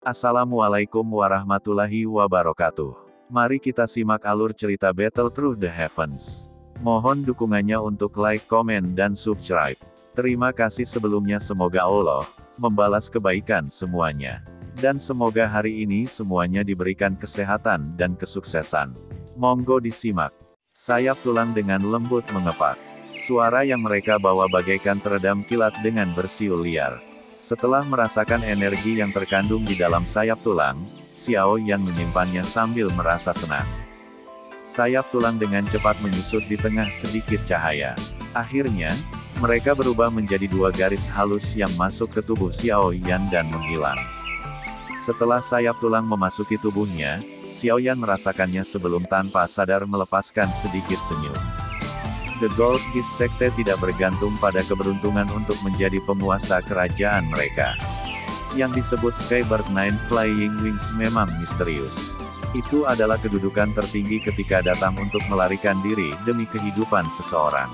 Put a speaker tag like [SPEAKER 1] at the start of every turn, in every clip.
[SPEAKER 1] Assalamualaikum warahmatullahi wabarakatuh. Mari kita simak alur cerita Battle Through the Heavens. Mohon dukungannya untuk like, komen, dan subscribe. Terima kasih sebelumnya, semoga Allah membalas kebaikan semuanya. Dan semoga hari ini semuanya diberikan kesehatan dan kesuksesan. Monggo disimak. Sayap tulang dengan lembut mengepak. Suara yang mereka bawa bagaikan teredam kilat dengan bersiul liar. Setelah merasakan energi yang terkandung di dalam sayap tulang, Xiao Yan menyimpannya sambil merasa senang. Sayap tulang dengan cepat menyusut di tengah sedikit cahaya. Akhirnya, mereka berubah menjadi dua garis halus yang masuk ke tubuh Xiao Yan dan menghilang. Setelah sayap tulang memasuki tubuhnya, Xiao Yan merasakannya sebelum tanpa sadar melepaskan sedikit senyum. The Gold Kiss Sekte tidak bergantung pada keberuntungan untuk menjadi penguasa kerajaan mereka. Yang disebut Skybird Nine Flying Wings memang misterius. Itu adalah kedudukan tertinggi ketika datang untuk melarikan diri demi kehidupan seseorang.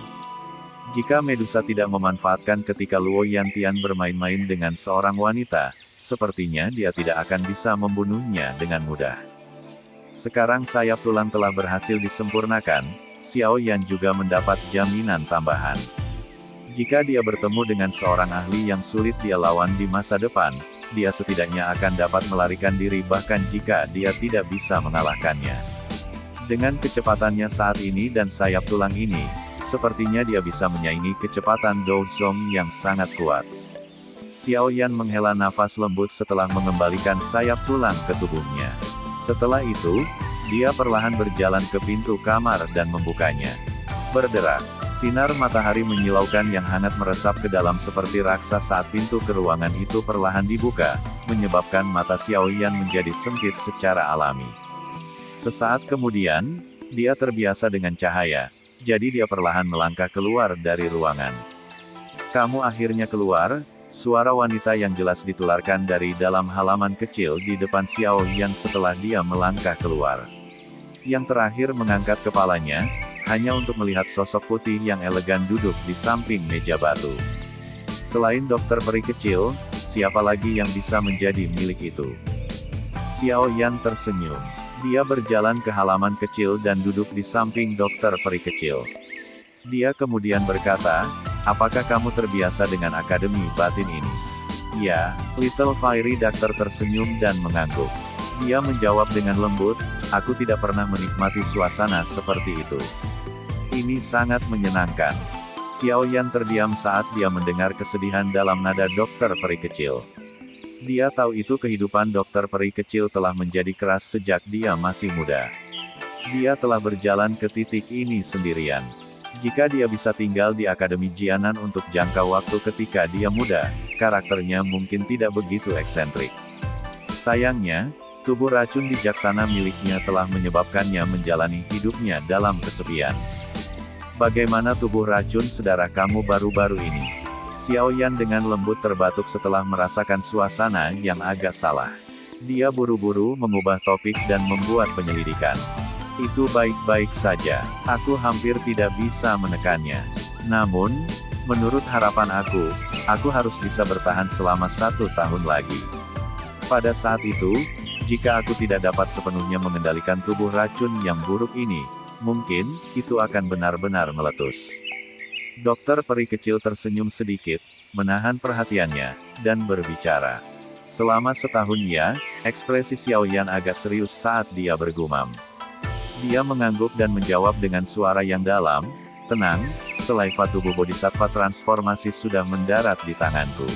[SPEAKER 1] Jika Medusa tidak memanfaatkan ketika Luo Yantian bermain-main dengan seorang wanita, sepertinya dia tidak akan bisa membunuhnya dengan mudah. Sekarang sayap tulang telah berhasil disempurnakan, Xiao Yan juga mendapat jaminan tambahan. Jika dia bertemu dengan seorang ahli yang sulit dia lawan di masa depan, dia setidaknya akan dapat melarikan diri bahkan jika dia tidak bisa mengalahkannya. Dengan kecepatannya saat ini dan sayap tulang ini, sepertinya dia bisa menyaingi kecepatan Dou Zhong yang sangat kuat. Xiao Yan menghela nafas lembut setelah mengembalikan sayap tulang ke tubuhnya. Setelah itu, dia perlahan berjalan ke pintu kamar dan membukanya. Berderak, sinar matahari menyilaukan yang hangat meresap ke dalam seperti raksa saat pintu ke ruangan itu perlahan dibuka, menyebabkan mata Xiao Yan menjadi sempit secara alami. Sesaat kemudian, dia terbiasa dengan cahaya, jadi dia perlahan melangkah keluar dari ruangan. "Kamu akhirnya keluar?" Suara wanita yang jelas ditularkan dari dalam halaman kecil di depan Xiao Yan setelah dia melangkah keluar. Yang terakhir mengangkat kepalanya, hanya untuk melihat sosok putih yang elegan duduk di samping meja batu. Selain dokter peri kecil, siapa lagi yang bisa menjadi milik itu? Xiao Yan tersenyum. Dia berjalan ke halaman kecil dan duduk di samping dokter peri kecil. Dia kemudian berkata, "Apakah kamu terbiasa dengan akademi batin ini?" "Ya." Little Fairy Doctor tersenyum dan mengangguk. Dia menjawab dengan lembut, "Aku tidak pernah menikmati suasana seperti itu. Ini sangat menyenangkan." Xiao Yan terdiam saat dia mendengar kesedihan dalam nada dokter peri kecil. Dia tahu itu kehidupan dokter peri kecil telah menjadi keras sejak dia masih muda. Dia telah berjalan ke titik ini sendirian. Jika dia bisa tinggal di Akademi Jianan untuk jangka waktu ketika dia muda, karakternya mungkin tidak begitu eksentrik. Sayangnya, tubuh racun bijaksana miliknya telah menyebabkannya menjalani hidupnya dalam kesepian. "Bagaimana tubuh racun saudara kamu baru-baru ini?" Xiao Yan dengan lembut terbatuk setelah merasakan suasana yang agak salah. Dia buru-buru mengubah topik dan membuat penyelidikan. "Itu baik-baik saja. Aku hampir tidak bisa menekannya. Namun, menurut harapan aku harus bisa bertahan selama 1 tahun lagi. Pada saat itu, jika aku tidak dapat sepenuhnya mengendalikan tubuh racun yang buruk ini, mungkin, itu akan benar-benar meletus." Dokter peri kecil tersenyum sedikit, menahan perhatiannya, dan berbicara. Selama setahun ya, ekspresi Xiao Yan agak serius saat dia bergumam. Dia mengangguk dan menjawab dengan suara yang dalam, "Tenang, selaiva tubuh bodhisattva transformasi sudah mendarat di tanganku.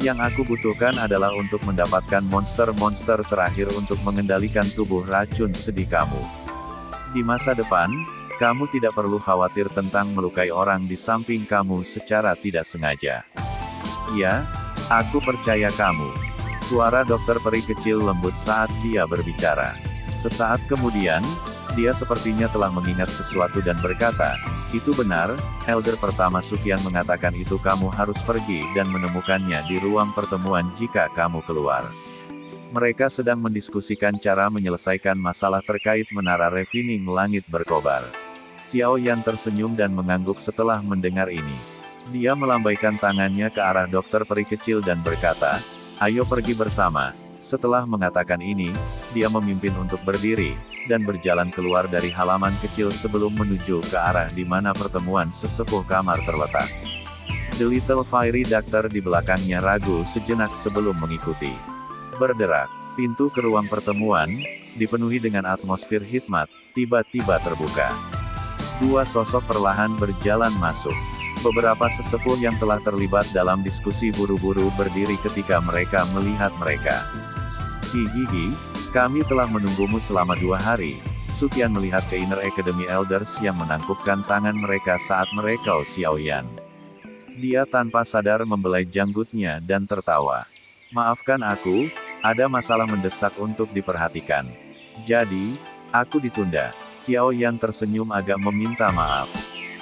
[SPEAKER 1] Yang aku butuhkan adalah untuk mendapatkan monster-monster terakhir untuk mengendalikan tubuh racun sedih kamu. Di masa depan, kamu tidak perlu khawatir tentang melukai orang di samping kamu secara tidak sengaja." "Ya, aku percaya kamu." Suara dokter peri kecil lembut saat dia berbicara. Sesaat kemudian, dia sepertinya telah mengingat sesuatu dan berkata, "Itu benar, Elder pertama Sukian mengatakan itu kamu harus pergi dan menemukannya di ruang pertemuan jika kamu keluar. Mereka sedang mendiskusikan cara menyelesaikan masalah terkait menara refining langit berkobar." Xiao Yan tersenyum dan mengangguk setelah mendengar ini. Dia melambaikan tangannya ke arah dokter peri kecil dan berkata, "Ayo pergi bersama, Setelah mengatakan ini, dia memimpin untuk berdiri, dan berjalan keluar dari halaman kecil sebelum menuju ke arah di mana pertemuan sesepuh kamar terletak. The Little Fairy Doctor di belakangnya ragu sejenak sebelum mengikuti. Berderak, pintu ke ruang pertemuan, dipenuhi dengan atmosfer hikmat, tiba-tiba terbuka. Dua sosok perlahan berjalan masuk. Beberapa sesepuh yang telah terlibat dalam diskusi buru-buru berdiri ketika mereka melihat mereka. Hihihi, kami telah menunggumu selama 2 hari. Suqian melihat ke Inner Academy Elders yang menangkupkan tangan mereka saat mereka Xiaoyan. Dia tanpa sadar membelai janggutnya dan tertawa. Maafkan aku, ada masalah mendesak untuk diperhatikan. Jadi, aku ditunda. Xiaoyan tersenyum agak meminta maaf.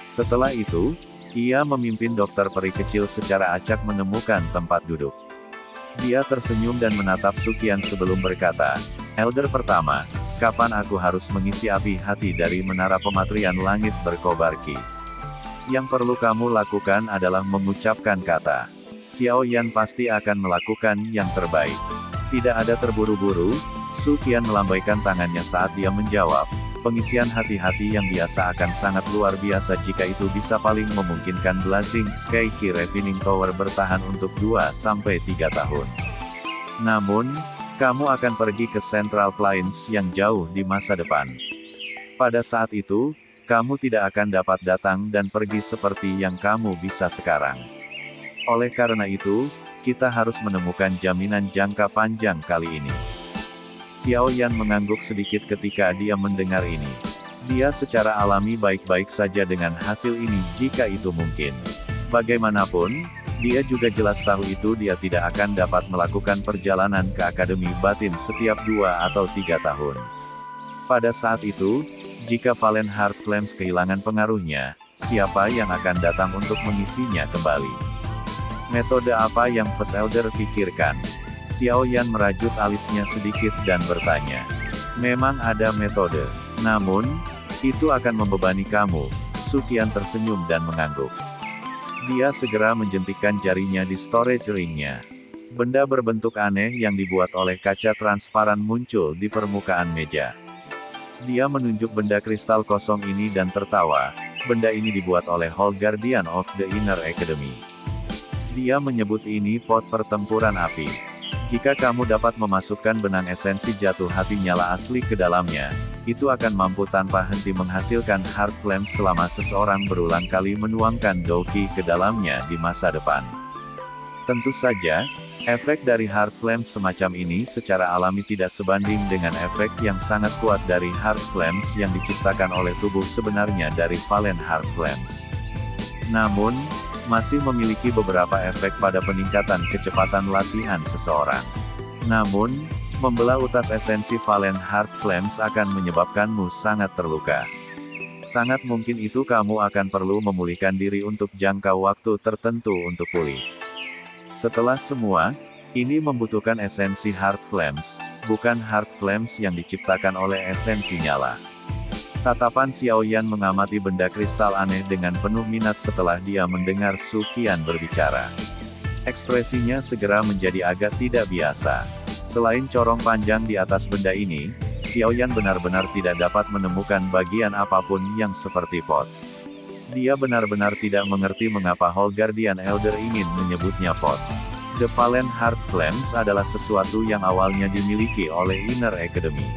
[SPEAKER 1] Setelah itu, ia memimpin dokter peri kecil secara acak menemukan tempat duduk. Dia tersenyum dan menatap Suqian sebelum berkata, Elder pertama, kapan aku harus mengisi api hati dari menara pematrian langit berkobar Qi? Yang perlu kamu lakukan adalah mengucapkan kata. Xiaoyan pasti akan melakukan yang terbaik. Tidak ada terburu-buru, Suqian melambaikan tangannya saat dia menjawab. Pengisian hati-hati yang biasa akan sangat luar biasa jika itu bisa paling memungkinkan Blazing Sky Qi Refining Tower bertahan untuk 2-3 tahun. Namun, kamu akan pergi ke Central Plains yang jauh di masa depan. Pada saat itu, kamu tidak akan dapat datang dan pergi seperti yang kamu bisa sekarang. Oleh karena itu, kita harus menemukan jaminan jangka panjang kali ini. Xiaoyan mengangguk sedikit ketika dia mendengar ini. Dia secara alami baik-baik saja dengan hasil ini jika itu mungkin. Bagaimanapun, dia juga jelas tahu itu dia tidak akan dapat melakukan perjalanan ke Akademi Batin setiap 2 atau 3 tahun. Pada saat itu, jika Valen Heart Flames kehilangan pengaruhnya, siapa yang akan datang untuk mengisinya kembali? Metode apa yang First Elder pikirkan? Xiaoyan merajut alisnya sedikit dan bertanya. Memang ada metode. Namun, itu akan membebani kamu. Suqian tersenyum dan mengangguk. Dia segera menjentikkan jarinya di storage ring-nya. Benda berbentuk aneh yang dibuat oleh kaca transparan muncul di permukaan meja. Dia menunjuk benda kristal kosong ini dan tertawa. Benda ini dibuat oleh Whole Guardian of the Inner Academy. Dia menyebut ini pot pertempuran api. Jika kamu dapat memasukkan benang esensi jatuh hati nyala asli ke dalamnya, itu akan mampu tanpa henti menghasilkan Heart Flames selama seseorang berulang kali menuangkan Douqi ke dalamnya di masa depan. Tentu saja, efek dari Heart Flames semacam ini secara alami tidak sebanding dengan efek yang sangat kuat dari Heart Flames yang diciptakan oleh tubuh sebenarnya dari Valen Heart Flames. Namun, masih memiliki beberapa efek pada peningkatan kecepatan latihan seseorang. Namun, membelah utas esensi Valen Heart Flames akan menyebabkanmu sangat terluka. Sangat mungkin itu kamu akan perlu memulihkan diri untuk jangka waktu tertentu untuk pulih. Setelah semua, ini membutuhkan esensi Heart Flames, bukan Heart Flames yang diciptakan oleh esensi nyala. Tatapan Xiaoyan mengamati benda kristal aneh dengan penuh minat setelah dia mendengar Suqian berbicara. Ekspresinya segera menjadi agak tidak biasa. Selain corong panjang di atas benda ini, Xiaoyan benar-benar tidak dapat menemukan bagian apapun yang seperti pot. Dia benar-benar tidak mengerti mengapa Whole Guardian Elder ingin menyebutnya pot. The Valen Heart Flames adalah sesuatu yang awalnya dimiliki oleh Inner Academy.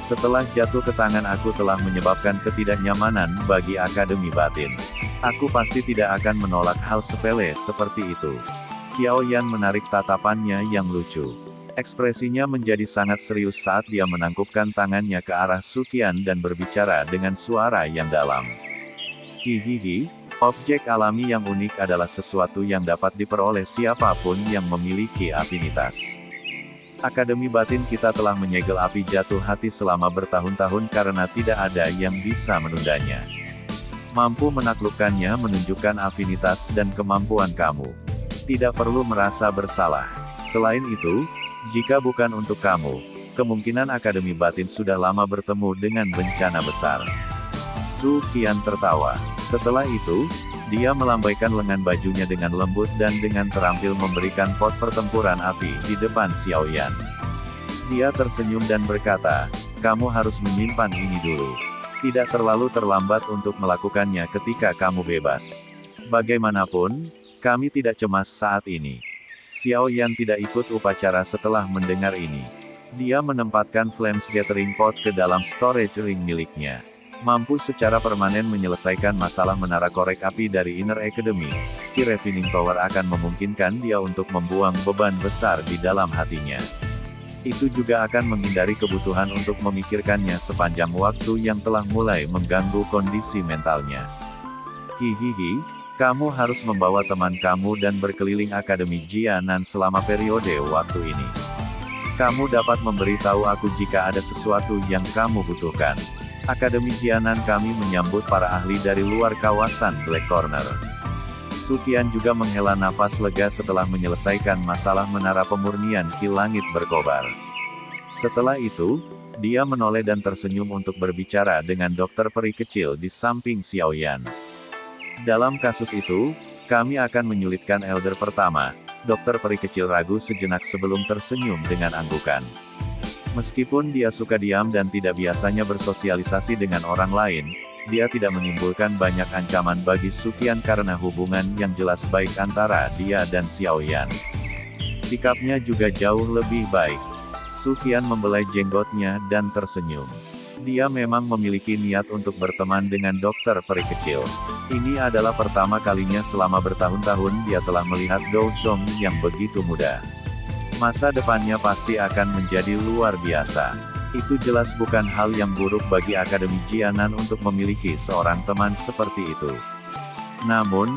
[SPEAKER 1] Setelah jatuh ke tangan aku telah menyebabkan ketidaknyamanan bagi Akademi Batin. Aku pasti tidak akan menolak hal sepele seperti itu. Xiaoyan menarik tatapannya yang lucu. Ekspresinya menjadi sangat serius saat dia menangkupkan tangannya ke arah Suqian dan berbicara dengan suara yang dalam. Hihihi, objek alami yang unik adalah sesuatu yang dapat diperoleh siapapun yang memiliki afinitas. Akademi Batin kita telah menyegel api jatuh hati selama bertahun-tahun karena tidak ada yang bisa menundanya. Mampu menaklukkannya menunjukkan afinitas dan kemampuan kamu. Tidak perlu merasa bersalah. Selain itu, jika bukan untuk kamu, kemungkinan Akademi Batin sudah lama bertemu dengan bencana besar. Suqian tertawa. Setelah itu, dia melambaikan lengan bajunya dengan lembut dan dengan terampil memberikan pot pertempuran api di depan Xiaoyan. Dia tersenyum dan berkata, kamu harus menyimpan ini dulu. Tidak terlalu terlambat untuk melakukannya ketika kamu bebas. Bagaimanapun, kami tidak cemas saat ini. Xiao Yan tidak ikut upacara setelah mendengar ini. Dia menempatkan Flames Gathering Pot ke dalam storage ring miliknya. Mampu secara permanen menyelesaikan masalah menara korek api dari Inner Academy, Key Refining Tower akan memungkinkan dia untuk membuang beban besar di dalam hatinya. Itu juga akan menghindari kebutuhan untuk memikirkannya sepanjang waktu yang telah mulai mengganggu kondisi mentalnya. Hihihi, kamu harus membawa teman kamu dan berkeliling Akademi Jianan selama periode waktu ini. Kamu dapat memberitahu aku jika ada sesuatu yang kamu butuhkan. Akademi Jianan kami menyambut para ahli dari luar kawasan Black Corner. Sukian juga menghela nafas lega setelah menyelesaikan masalah menara pemurnian Ki Langit berkobar. Setelah itu, dia menoleh dan tersenyum untuk berbicara dengan dokter peri kecil di samping Xiao Yan. Dalam kasus itu, kami akan menyulitkan Elder pertama. Dokter peri kecil ragu sejenak sebelum tersenyum dengan anggukan. Meskipun dia suka diam dan tidak biasanya bersosialisasi dengan orang lain, dia tidak menimbulkan banyak ancaman bagi Sukian karena hubungan yang jelas baik antara dia dan Xiao Yan. Sikapnya juga jauh lebih baik. Sukian membelai jenggotnya dan tersenyum. Dia memang memiliki niat untuk berteman dengan dokter peri kecil. Ini adalah pertama kalinya selama bertahun-tahun dia telah melihat Dou Zhong yang begitu muda. Masa depannya pasti akan menjadi luar biasa. Itu jelas bukan hal yang buruk bagi Akademi Jianan untuk memiliki seorang teman seperti itu. Namun,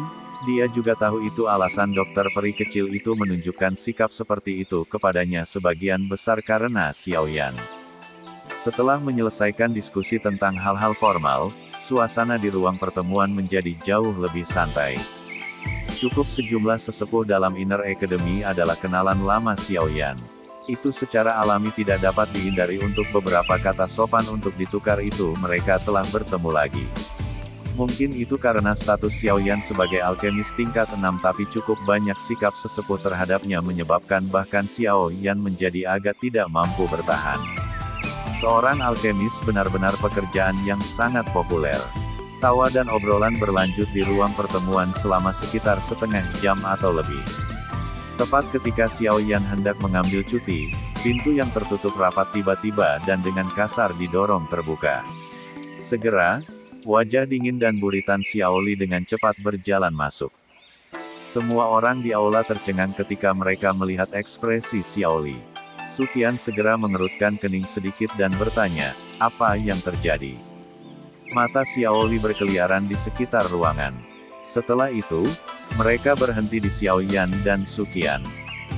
[SPEAKER 1] dia juga tahu itu alasan dokter peri kecil itu menunjukkan sikap seperti itu kepadanya sebagian besar karena Xiao Yan. Setelah menyelesaikan diskusi tentang hal-hal formal, suasana di ruang pertemuan menjadi jauh lebih santai. Cukup sejumlah sesepuh dalam Inner Academy adalah kenalan lama Xiao Yan. Itu secara alami tidak dapat dihindari untuk beberapa kata sopan untuk ditukar itu mereka telah bertemu lagi. Mungkin itu karena status Xiao Yan sebagai alkemis tingkat 6 tapi cukup banyak sikap sesepuh terhadapnya menyebabkan bahkan Xiao Yan menjadi agak tidak mampu bertahan. Seorang alkemis benar-benar pekerjaan yang sangat populer. Tawa dan obrolan berlanjut di ruang pertemuan selama sekitar setengah jam atau lebih. Tepat ketika Xiao Yan hendak mengambil cuti, pintu yang tertutup rapat tiba-tiba dan dengan kasar didorong terbuka. Segera, wajah dingin dan buritan Xiao Li dengan cepat berjalan masuk. Semua orang di aula tercengang ketika mereka melihat ekspresi Xiao Li. Sukian segera mengerutkan kening sedikit dan bertanya, apa yang terjadi? Mata Xiao Li berkeliaran di sekitar ruangan. Setelah itu, mereka berhenti di Xiao Yan dan Sukian.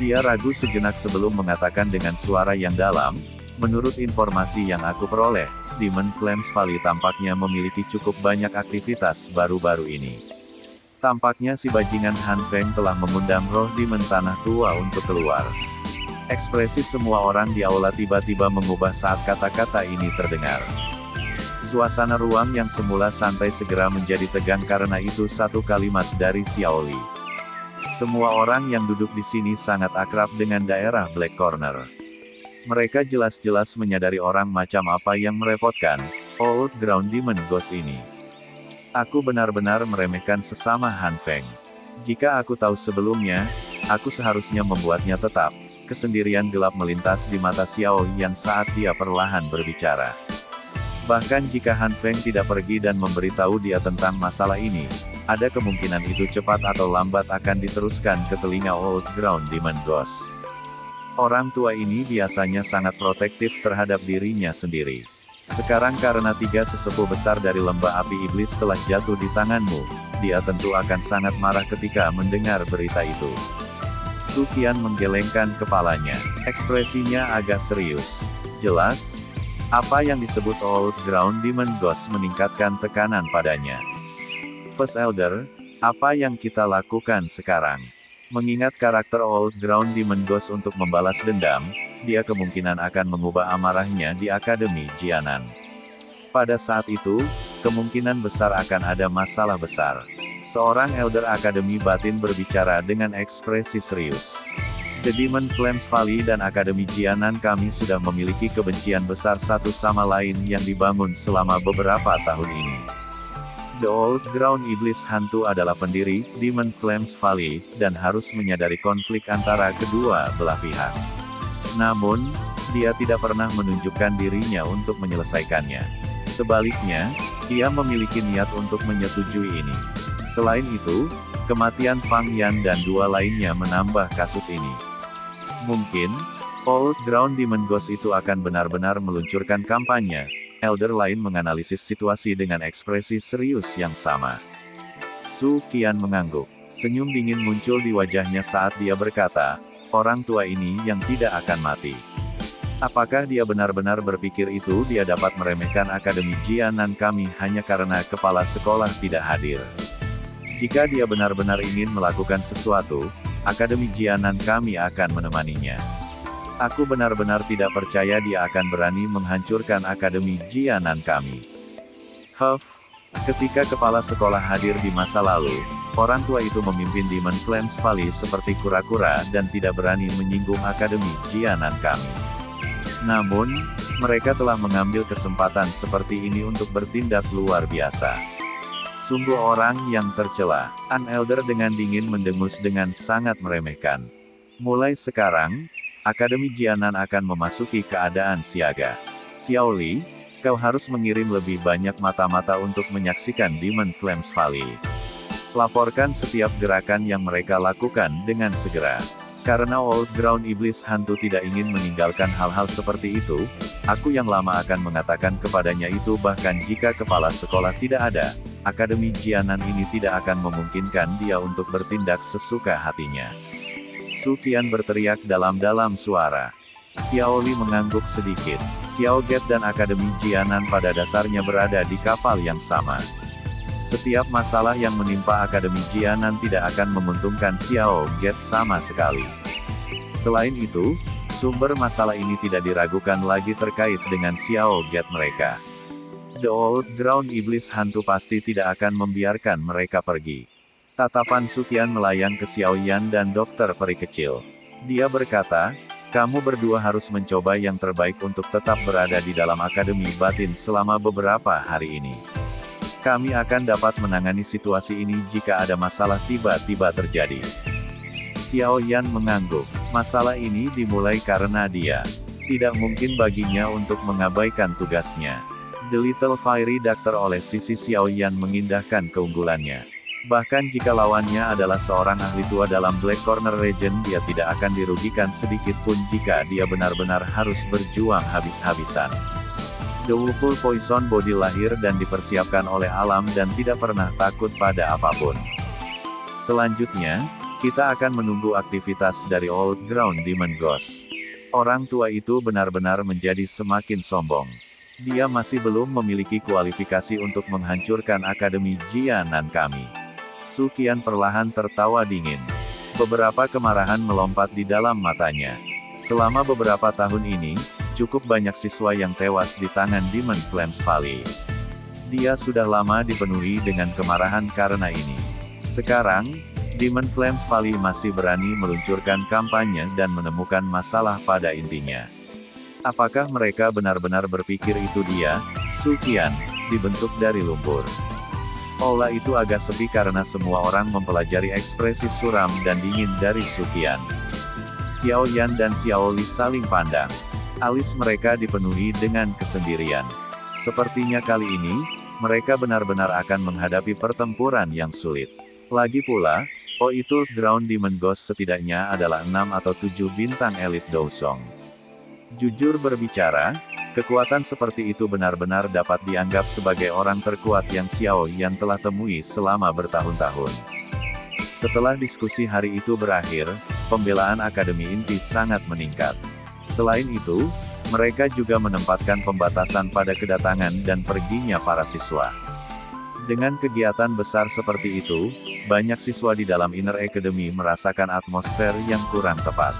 [SPEAKER 1] Dia ragu sejenak sebelum mengatakan dengan suara yang dalam, menurut informasi yang aku peroleh, Demon Flames Valley tampaknya memiliki cukup banyak aktivitas baru-baru ini. Tampaknya si bajingan Han Feng telah mengundang roh Demon Tanah Tua untuk keluar. Ekspresi semua orang di aula tiba-tiba mengubah saat kata-kata ini terdengar. Suasana ruang yang semula santai segera menjadi tegang karena itu satu kalimat dari Xiao Li. Semua orang yang duduk di sini sangat akrab dengan daerah Black Corner. Mereka jelas-jelas menyadari orang macam apa yang merepotkan Old Ground Demon Ghost ini. Aku benar-benar meremehkan sesama Han Feng. Jika aku tahu sebelumnya, aku seharusnya membuatnya tetap. Kesendirian gelap melintas di mata Xiao Yan saat dia perlahan berbicara. Bahkan jika Han Feng tidak pergi dan memberitahu dia tentang masalah ini, ada kemungkinan itu cepat atau lambat akan diteruskan ke telinga Old Ground Demon Ghost. Orang tua ini biasanya sangat protektif terhadap dirinya sendiri. Sekarang karena 3 sesepuh besar dari lembah api iblis telah jatuh di tanganmu, dia tentu akan sangat marah ketika mendengar berita itu. Sukian menggelengkan kepalanya. Ekspresinya agak serius. Jelas, apa yang disebut Old Ground Demon Ghost meningkatkan tekanan padanya. First Elder, apa yang kita lakukan sekarang? Mengingat karakter Old Ground Demon Ghost untuk membalas dendam, dia kemungkinan akan mengubah amarahnya di Akademi Jianan. Pada saat itu, kemungkinan besar akan ada masalah besar. Seorang Elder Akademi Batin berbicara dengan ekspresi serius. The Demon Flames Valley dan Akademi Jianan kami sudah memiliki kebencian besar satu sama lain yang dibangun selama beberapa tahun ini. The Old Ground Iblis Hantu adalah pendiri Demon Flames Valley, dan harus menyadari konflik antara kedua belah pihak. Namun, dia tidak pernah menunjukkan dirinya untuk menyelesaikannya. Sebaliknya, ia memiliki niat untuk menyetujui ini. Selain itu, kematian Fang Yan dan dua lainnya menambah kasus ini. Mungkin, Old Ground Demon Ghost itu akan benar-benar meluncurkan kampanye. Elder lain menganalisis situasi dengan ekspresi serius yang sama. Su Qian mengangguk. Senyum dingin muncul di wajahnya saat dia berkata, orang tua ini yang tidak akan mati. Apakah dia benar-benar berpikir itu dia dapat meremehkan Akademi Jianan kami hanya karena kepala sekolah tidak hadir? Jika dia benar-benar ingin melakukan sesuatu, Akademi Jianan kami akan menemaninya. Aku benar-benar tidak percaya dia akan berani menghancurkan Akademi Jianan kami. Ketika kepala sekolah hadir di masa lalu, orang tua itu memimpin Demon Flames Valley seperti kura-kura dan tidak berani menyinggung Akademi Jianan kami. Namun, mereka telah mengambil kesempatan seperti ini untuk bertindak luar biasa. Sungguh orang yang tercela. An Elder dengan dingin mendengus dengan sangat meremehkan. Mulai sekarang, Akademi Jianan akan memasuki keadaan siaga. Xiao Li, kau harus mengirim lebih banyak mata-mata untuk menyaksikan Demon Flames Valley. Laporkan setiap gerakan yang mereka lakukan dengan segera. Karena Old Ground Iblis Hantu tidak ingin meninggalkan hal-hal seperti itu, aku yang lama akan mengatakan kepadanya itu bahkan jika kepala sekolah tidak ada, Akademi Jianan ini tidak akan memungkinkan dia untuk bertindak sesuka hatinya. Su Qian berteriak dalam-dalam suara. Xiao Li mengangguk sedikit. Xiao Get dan Akademi Jianan pada dasarnya berada di kapal yang sama. Setiap masalah yang menimpa Akademi Jianan tidak akan menguntungkan Xiao Get sama sekali. Selain itu, sumber masalah ini tidak diragukan lagi terkait dengan Xiao Get mereka. The Old Ground Iblis Hantu pasti tidak akan membiarkan mereka pergi. Tatapan Su Qian melayang ke Xiao Yan dan dokter peri kecil. Dia berkata, kamu berdua harus mencoba yang terbaik untuk tetap berada di dalam Akademi Batin selama beberapa hari ini. Kami akan dapat menangani situasi ini jika ada masalah tiba-tiba terjadi. Xiao Yan mengangguk. Masalah ini dimulai karena dia. Tidak mungkin baginya untuk mengabaikan tugasnya. The Little Fiery Doctor oleh sisi Xiao Yan mengindahkan keunggulannya. Bahkan jika lawannya adalah seorang ahli tua dalam Black Corner Region, dia tidak akan dirugikan sedikit pun jika dia benar-benar harus berjuang habis-habisan. The Woeful Poison Body lahir dan dipersiapkan oleh alam dan tidak pernah takut pada apapun. Selanjutnya, kita akan menunggu aktivitas dari Old Ground Demon Ghost. Orang tua itu benar-benar menjadi semakin sombong. Dia masih belum memiliki kualifikasi untuk menghancurkan Akademi Jianan kami. Su Qian perlahan tertawa dingin. Beberapa kemarahan melompat di dalam matanya. Selama beberapa tahun ini, cukup banyak siswa yang tewas di tangan Demon Flames Valley. Dia sudah lama dipenuhi dengan kemarahan karena ini. Sekarang, Demon Flames Valley masih berani meluncurkan kampanye dan menemukan masalah pada intinya. Apakah mereka benar-benar berpikir itu dia, Su Qian, dibentuk dari lumpur? Aula itu agak sepi karena semua orang mempelajari ekspresi suram dan dingin dari Su Qian. Xiao Yan dan Xiao Li saling pandang. Alis mereka dipenuhi dengan kesendirian. Sepertinya kali ini, mereka benar-benar akan menghadapi pertempuran yang sulit. Lagi pula, Old Ground Demon Ghost setidaknya adalah 6 atau 7 bintang elit Dousong. Jujur berbicara, kekuatan seperti itu benar-benar dapat dianggap sebagai orang terkuat yang Xiao Yan telah temui selama bertahun-tahun. Setelah diskusi hari itu berakhir, pembelaan Akademi Inti sangat meningkat. Selain itu, mereka juga menempatkan pembatasan pada kedatangan dan perginya para siswa. Dengan kegiatan besar seperti itu, banyak siswa di dalam Inner Academy merasakan atmosfer yang kurang tepat.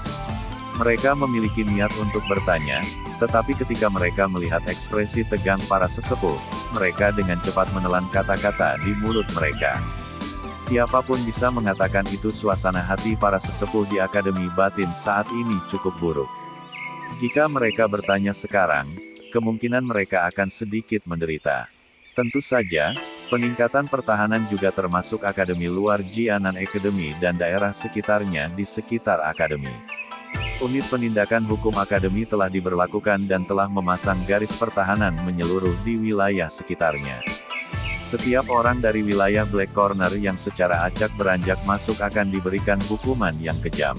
[SPEAKER 1] Mereka memiliki niat untuk bertanya, tetapi ketika mereka melihat ekspresi tegang para sesepuh, mereka dengan cepat menelan kata-kata di mulut mereka. Siapapun bisa mengatakan itu suasana hati para sesepuh di Akademi Batin saat ini cukup buruk. Jika mereka bertanya sekarang, kemungkinan mereka akan sedikit menderita. Tentu saja, peningkatan pertahanan juga termasuk akademi luar Jianan Academy dan daerah sekitarnya di sekitar akademi. Unit penindakan hukum akademi telah diberlakukan dan telah memasang garis pertahanan menyeluruh di wilayah sekitarnya. Setiap orang dari wilayah Black Corner yang secara acak beranjak masuk akan diberikan hukuman yang kejam.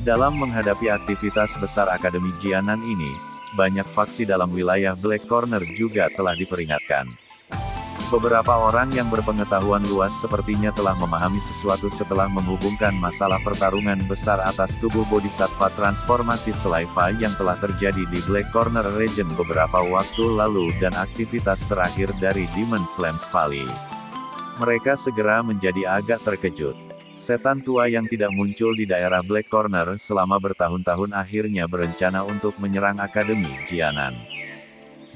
[SPEAKER 1] Dalam menghadapi aktivitas besar Akademi Jianan ini, banyak faksi dalam wilayah Black Corner juga telah diperingatkan. Beberapa orang yang berpengetahuan luas sepertinya telah memahami sesuatu setelah menghubungkan masalah pertarungan besar atas tubuh Bodhisattva transformasi Sliva yang telah terjadi di Black Corner Region beberapa waktu lalu dan aktivitas terakhir dari Demon Flames Valley. Mereka segera menjadi agak terkejut. Setan tua yang tidak muncul di daerah Black Corner selama bertahun-tahun akhirnya berencana untuk menyerang Akademi Jianan.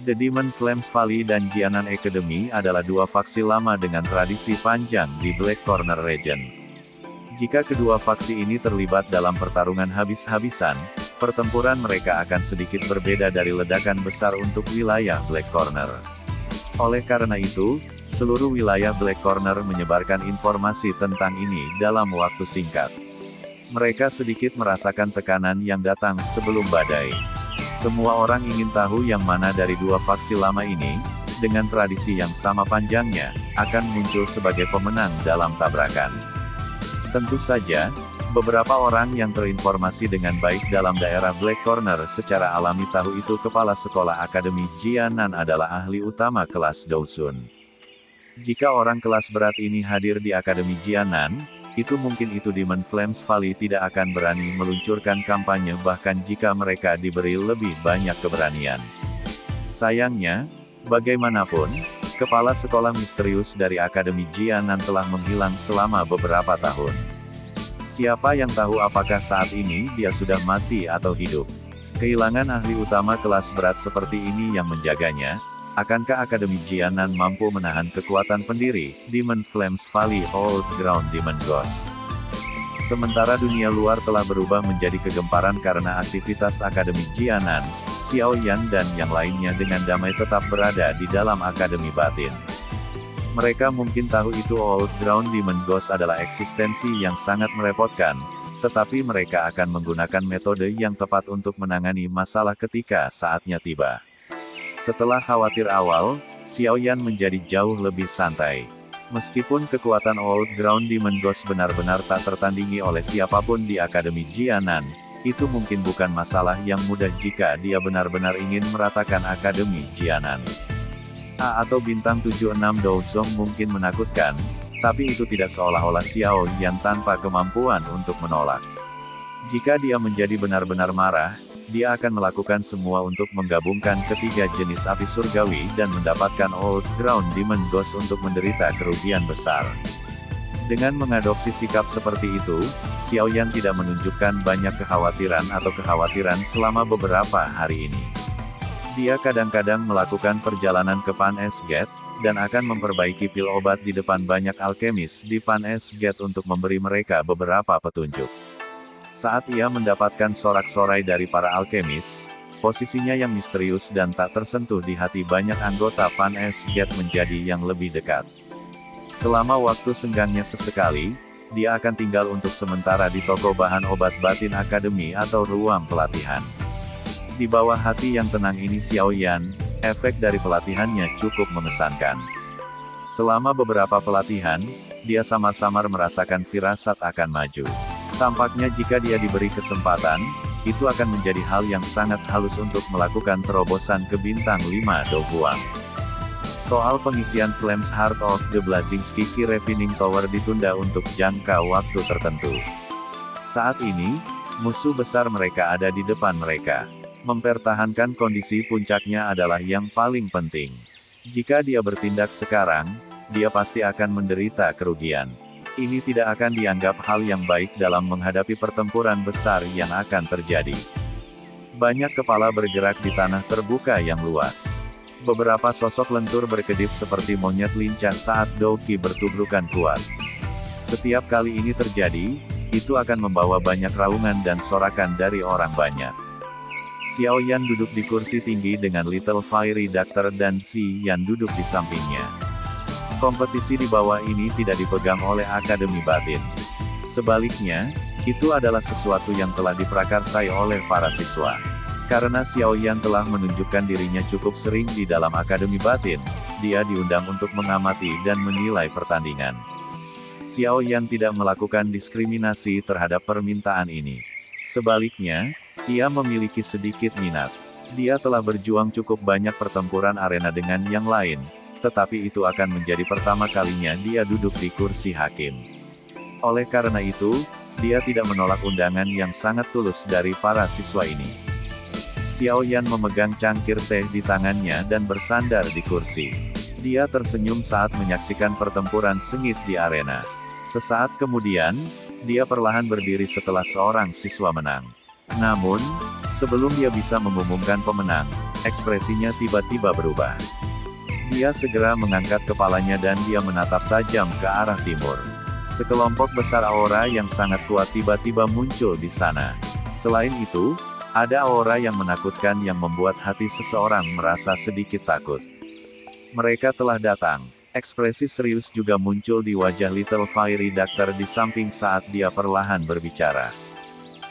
[SPEAKER 1] The Demon Flames Valley dan Jianan Academy adalah dua faksi lama dengan tradisi panjang di Black Corner Region. Jika kedua faksi ini terlibat dalam pertarungan habis-habisan, pertempuran mereka akan sedikit berbeda dari ledakan besar untuk wilayah Black Corner. Oleh karena itu, seluruh wilayah Black Corner menyebarkan informasi tentang ini dalam waktu singkat. Mereka sedikit merasakan tekanan yang datang sebelum badai. Semua orang ingin tahu yang mana dari dua faksi lama ini, dengan tradisi yang sama panjangnya, akan muncul sebagai pemenang dalam tabrakan. Tentu saja, beberapa orang yang terinformasi dengan baik dalam daerah Black Corner secara alami tahu itu kepala sekolah Akademi Jianan adalah ahli utama kelas Dousun. Jika orang kelas berat ini hadir di Akademi Jianan, itu Demon Flames Valley tidak akan berani meluncurkan kampanye bahkan jika mereka diberi lebih banyak keberanian. Sayangnya, bagaimanapun, kepala sekolah misterius dari Akademi Jianan telah menghilang selama beberapa tahun. Siapa yang tahu apakah saat ini dia sudah mati atau hidup? Kehilangan ahli utama kelas berat seperti ini yang menjaganya. Akankah Akademi Jianan mampu menahan kekuatan pendiri, Demon Flames Valley Old Ground Demon Ghost? Sementara dunia luar telah berubah menjadi kegemparan karena aktivitas Akademi Jianan, Xiao Yan dan yang lainnya dengan damai tetap berada di dalam Akademi Batin. Mereka mungkin tahu itu Old Ground Demon Ghost adalah eksistensi yang sangat merepotkan, tetapi mereka akan menggunakan metode yang tepat untuk menangani masalah ketika saatnya tiba. Setelah khawatir awal, Xiao Yan menjadi jauh lebih santai. Meskipun kekuatan Old Ground Demon Ghost benar-benar tak tertandingi oleh siapapun di Akademi Jianan, itu mungkin bukan masalah yang mudah jika dia benar-benar ingin meratakan Akademi Jianan. A atau bintang 76 Douzong mungkin menakutkan, tapi itu tidak seolah-olah Xiao Yan tanpa kemampuan untuk menolak. Jika dia menjadi benar-benar marah, dia akan melakukan semua untuk menggabungkan ketiga jenis api surgawi dan mendapatkan Old Ground Demon Ghost untuk menderita kerugian besar. Dengan mengadopsi sikap seperti itu, Xiao Yan tidak menunjukkan banyak kekhawatiran selama beberapa hari ini. Dia kadang-kadang melakukan perjalanan ke Pan Es Gate, dan akan memperbaiki pil obat di depan banyak alkemis di Pan Es Gate untuk memberi mereka beberapa petunjuk. Saat ia mendapatkan sorak-sorai dari para alkemis, posisinya yang misterius dan tak tersentuh di hati banyak anggota Pan Es Gate menjadi yang lebih dekat. Selama waktu senggangnya sesekali, dia akan tinggal untuk sementara di toko bahan obat batin akademi atau ruang pelatihan. Di bawah hati yang tenang ini Xiao Yan, efek dari pelatihannya cukup mengesankan. Selama beberapa pelatihan, dia samar-samar merasakan firasat akan maju. Tampaknya jika dia diberi kesempatan, itu akan menjadi hal yang sangat halus untuk melakukan terobosan ke bintang 5 Do Huang. Soal pengisian Flames Heart of the Blazingski Refining Tower ditunda untuk jangka waktu tertentu. Saat ini, musuh besar mereka ada di depan mereka. Mempertahankan kondisi puncaknya adalah yang paling penting. Jika dia bertindak sekarang, dia pasti akan menderita kerugian. Ini tidak akan dianggap hal yang baik dalam menghadapi pertempuran besar yang akan terjadi. Banyak kepala bergerak di tanah terbuka yang luas. Beberapa sosok lentur berkedip seperti monyet lincah saat Douki bertubrukan kuat. Setiap kali ini terjadi, itu akan membawa banyak raungan dan sorakan dari orang banyak. Xiao Yan duduk di kursi tinggi dengan Little Fiery Doctor dan Xi Yan duduk di sampingnya. Kompetisi di bawah ini tidak dipegang oleh Akademi Batin. Sebaliknya, itu adalah sesuatu yang telah diprakarsai oleh para siswa. Karena Xiao Yan telah menunjukkan dirinya cukup sering di dalam Akademi Batin, dia diundang untuk mengamati dan menilai pertandingan. Xiao Yan tidak melakukan diskriminasi terhadap permintaan ini. Sebaliknya, ia memiliki sedikit minat. Dia telah berjuang cukup banyak pertempuran arena dengan yang lain, tetapi itu akan menjadi pertama kalinya dia duduk di kursi hakim. Oleh karena itu, dia tidak menolak undangan yang sangat tulus dari para siswa ini. Xiao Yan memegang cangkir teh di tangannya dan bersandar di kursi. Dia tersenyum saat menyaksikan pertempuran sengit di arena. Sesaat kemudian, dia perlahan berdiri setelah seorang siswa menang. Namun, sebelum dia bisa mengumumkan pemenang, ekspresinya tiba-tiba berubah. Dia segera mengangkat kepalanya dan dia menatap tajam ke arah timur. Sekelompok besar aura yang sangat kuat tiba-tiba muncul di sana. Selain itu, ada aura yang menakutkan yang membuat hati seseorang merasa sedikit takut. Mereka telah datang. Ekspresi serius juga muncul di wajah Little Fiery Doctor di samping saat dia perlahan berbicara.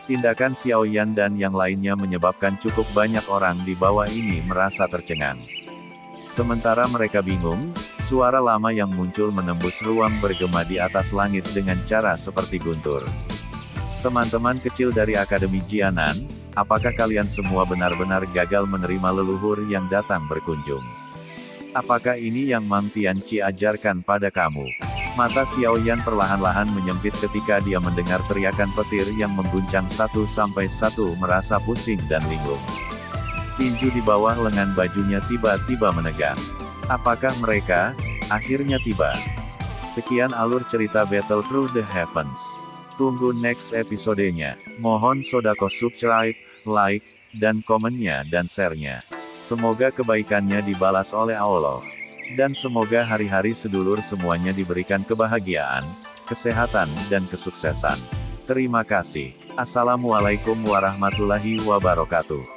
[SPEAKER 1] Tindakan Xiao Yan dan yang lainnya menyebabkan cukup banyak orang di bawah ini merasa tercengang. Sementara mereka bingung, suara lama yang muncul menembus ruang bergema di atas langit dengan cara seperti guntur. Teman-teman kecil dari Akademi Jianan, apakah kalian semua benar-benar gagal menerima leluhur yang datang berkunjung? Apakah ini yang Mang Tianqi ajarkan pada kamu? Mata Xiao Yan perlahan-lahan menyempit ketika dia mendengar teriakan petir yang mengguncang satu sampai satu merasa pusing dan linglung. Tinju di bawah lengan bajunya tiba-tiba menegang. Apakah mereka akhirnya tiba? Sekian alur cerita Battle Through the Heavens. Tunggu next episodenya. Mohon sodako subscribe, like, dan komennya dan share-nya. Semoga kebaikannya dibalas oleh Allah. Dan semoga hari-hari sedulur semuanya diberikan kebahagiaan, kesehatan, dan kesuksesan. Terima kasih. Assalamualaikum warahmatullahi wabarakatuh.